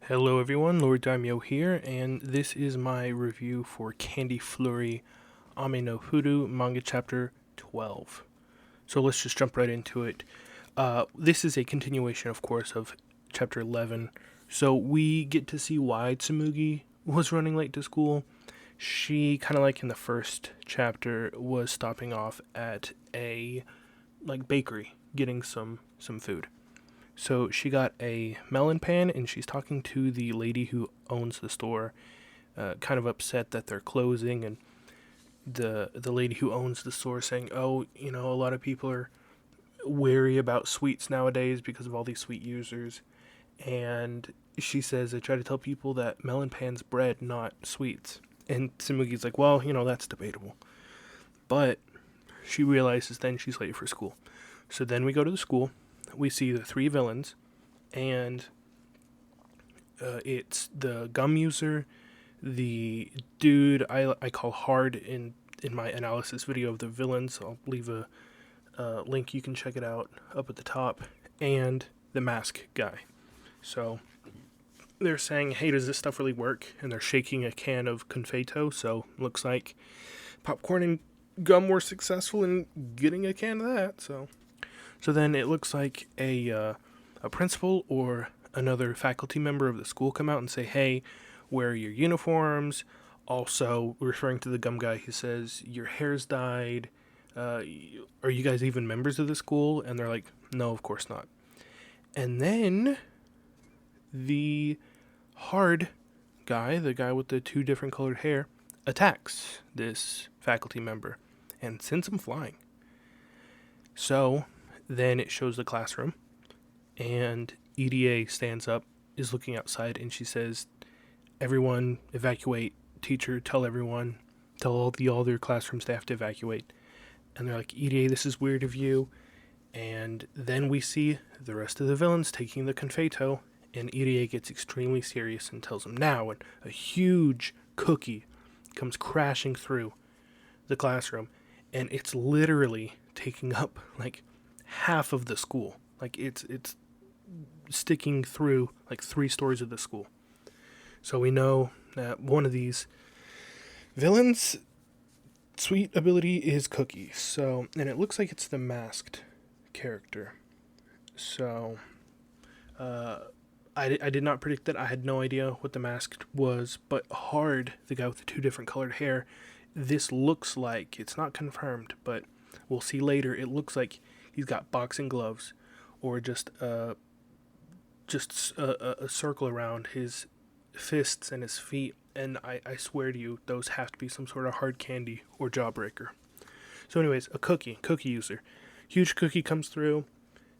Hello everyone, Lord Daimyo here, and this is my review for Candy Flurry Ame no Furu manga chapter 12. So let's just jump right into it. This is a continuation, of course, of chapter 11. So we get to see why Tsumugi was running late to school. She, kind of like in the first chapter, was stopping off at a bakery getting some food. So she got a melon pan, and she's talking to the lady who owns the store, kind of upset that they're closing, and the lady who owns the store saying, "Oh, a lot of people are wary about sweets nowadays because of all these sweet users." And she says, "I try to tell people that melon pan's bread, not sweets." And Tsumugi's like, "Well, that's debatable." But she realizes then she's late for school. So then we go to the school. We see the three villains, and it's the gum user, the dude I call hard in my analysis video of the villains. I'll leave a link, you can check it out up at the top, and the mask guy. So they're saying, "Hey, does this stuff really work?" And they're shaking a can of confeito, so looks like popcorn and gum were successful in getting a can of that. So then it looks like a principal or another faculty member of the school come out and say, "Hey, where are your uniforms?" Also, referring to the gum guy, he says, "Your hair's dyed. Are you guys even members of the school?" And they're like, "No, of course not." And then the hard guy, the guy with the two different colored hair, attacks this faculty member and sends him flying. So then it shows the classroom, and EDA stands up, is looking outside, and she says, "Everyone evacuate. Teacher, tell everyone, tell all the other classroom staff to evacuate." And they're like, "EDA, this is weird of you." And then we see the rest of the villains taking the confeito, and EDA gets extremely serious and tells them now, and a huge cookie comes crashing through the classroom, and it's literally taking up half of the school. It's sticking through 3 stories of the school. So we know that one of these villains' sweet ability is cookie. So, and it looks like it's the masked character. So, I did not predict that. I had no idea what the masked was, but Hard, the guy with the two different colored hair, this looks like, it's not confirmed, but we'll see later, it looks like he's got boxing gloves, or just a circle around his fists and his feet, and I swear to you, those have to be some sort of hard candy or jawbreaker. So anyways, a cookie user. Huge cookie comes through.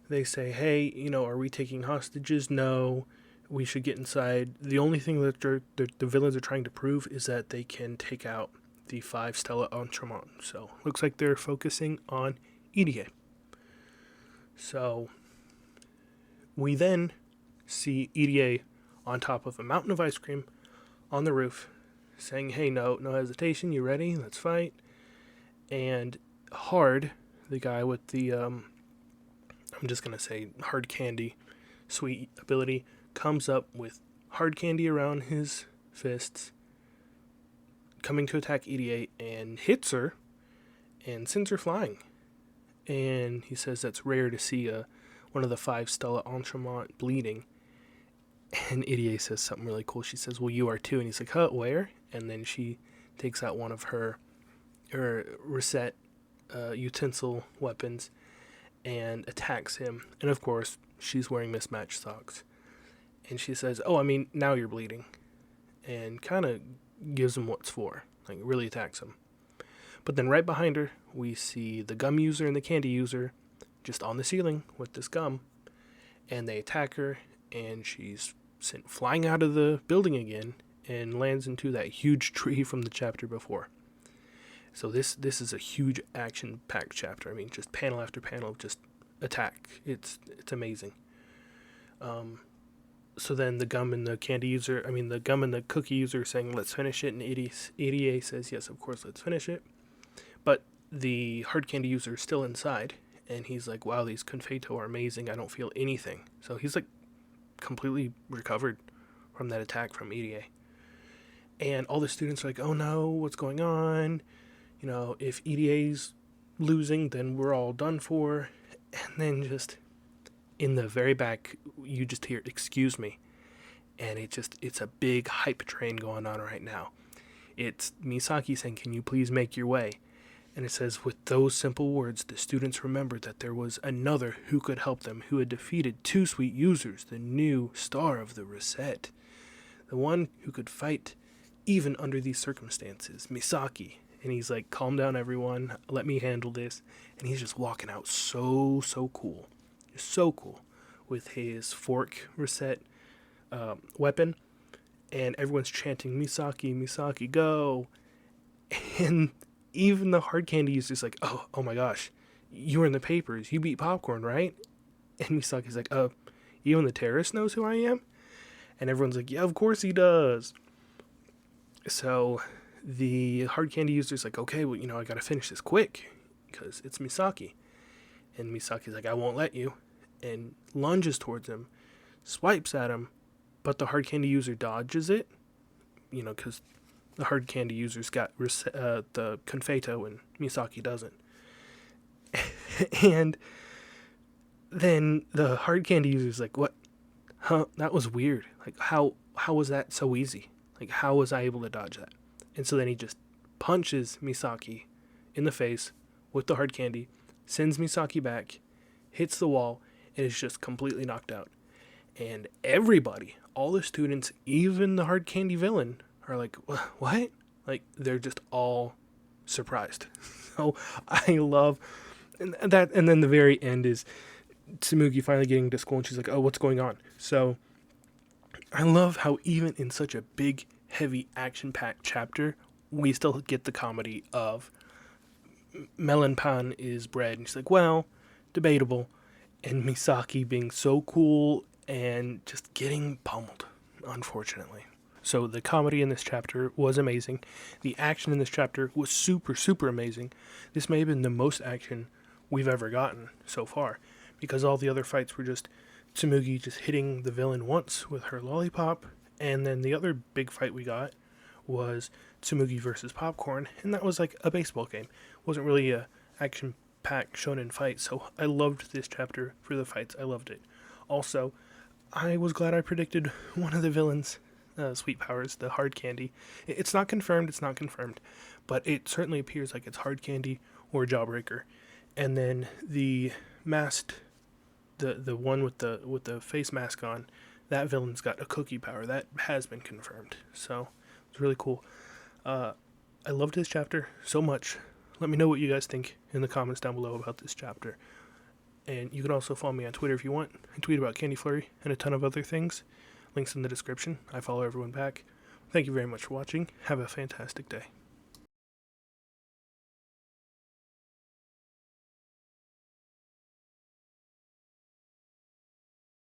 They say, "Hey, are we taking hostages?" "No, we should get inside." The only thing that the villains are trying to prove is that they can take out the 5 Stella Entremont. So looks like they're focusing on EDA. So we then see EDA on top of a mountain of ice cream on the roof, saying, "Hey, no hesitation, you ready? Let's fight." And Hard, the guy with the I'm just gonna say hard candy sweet ability, comes up with hard candy around his fists, coming to attack EDA, and hits her and sends her flying. And he says that's rare to see one of the 5 Stella Entremont bleeding. And EDA says something really cool. She says, "Well, you are too." And he's like, "Huh, where?" And then she takes out one of her reset utensil weapons and attacks him. And of course, she's wearing mismatched socks. And she says, "Oh, I mean, now you're bleeding." And kind of gives him what's for. Really attacks him. But then right behind her, we see the gum user and the candy user just on the ceiling with this gum. And they attack her, and she's sent flying out of the building again and lands into that huge tree from the chapter before. So this is a huge action-packed chapter. I mean, just panel after panel of just attack. It's amazing. So then the gum and the cookie user are saying, "Let's finish it," and EDA says, "Yes, of course, let's finish it." But the hard candy user is still inside, and he's like, "Wow, these confeito are amazing. I don't feel anything." So he's completely recovered from that attack from EDA. And all the students are like, oh no, what's going on? You know, if EDA's losing, then we're all done for. And then just in the very back, you just hear, excuse me. And it's a big hype train going on right now. It's Misaki saying, can you please make your way? And it says, with those simple words, the students remembered that there was another who could help them, who had defeated 2 sweet users, the new star of the reset. The one who could fight even under these circumstances, Misaki. And he's like, calm down everyone, let me handle this. And he's just walking out so cool. Just so cool. With his fork reset weapon. And everyone's chanting, Misaki, Misaki, go. And even the hard candy user's like, oh my gosh, you were in the papers. You beat Popcorn, right? And Misaki's like, even the terrorist knows who I am? And everyone's like, yeah, of course he does. So the hard candy user's like, okay, well, I gotta finish this quick because it's Misaki. And Misaki's like, I won't let you. And lunges towards him, swipes at him, but the hard candy user dodges it, because the hard candy user's got the Confeito and Misaki doesn't. And then the hard candy user's like, what? Huh? That was weird. Like, how was that so easy? Like, how was I able to dodge that? And so then he just punches Misaki in the face with the hard candy, sends Misaki back, hits the wall, and is just completely knocked out. And everybody, all the students, even the hard candy villain, are like, what? Like, they're just all surprised. So I love that. And then the very end is Tsumugi finally getting to school, and she's like, oh, what's going on? So I love how even in such a big, heavy, action-packed chapter, we still get the comedy of melon pan is bread. And she's like, well, debatable. And Misaki being so cool and just getting pummeled, unfortunately. So the comedy in this chapter was amazing. The action in this chapter was super amazing. This may have been the most action we've ever gotten so far, because all the other fights were just Tsumugi just hitting the villain once with her lollipop, and then the other big fight we got was Tsumugi versus Popcorn, and that was like a baseball game. It wasn't really a action-packed shonen fight, so I loved this chapter for the fights. I loved it. Also, I was glad I predicted one of the villains' sweet powers, the hard candy. It's not confirmed, but it certainly appears like it's hard candy or Jawbreaker. And then the masked, the one with the face mask on, that villain's got a cookie power. That has been confirmed. So it's really cool. I loved this chapter so much. Let me know what you guys think in the comments down below about this chapter. And you can also follow me on Twitter if you want. I tweet about Candy Flurry and a ton of other things. Links in the description. I follow everyone back. Thank you very much for watching. Have a fantastic day.